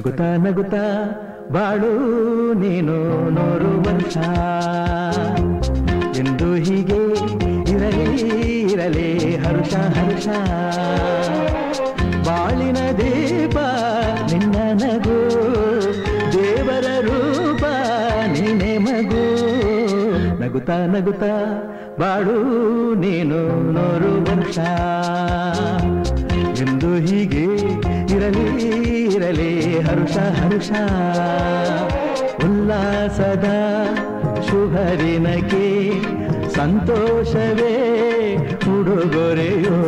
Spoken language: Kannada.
ನಗುತ್ತಾ ನಗುತ್ತಾ ಬಾಳು ನೀನು 100 ವರ್ಷ ಎಂದು ಹೀಗೆ ಇರಲಿ ಇರಲಿ ಹರುಷ ಹರುಷ ಬಾಳಿನ ದೀಪ ನಿನ್ನ ನಗು ದೇವರ ರೂಪ ನೀನೆ ಮಗು ನಗುತ್ತಾ ನಗುತ್ತಾ ಬಾಳು ನೀನು 100 ವರ್ಷ ಎಂದು ಹೀಗೆ ಇರಲಿ ಇರಲಿ ಹರುಷ ಹರುಷ ಉಲ್ಲಾಸದ ಶುಭದಿನಕ್ಕೆ ಸಂತೋಷವೇ ಉಡುಗೊರೆಯೋ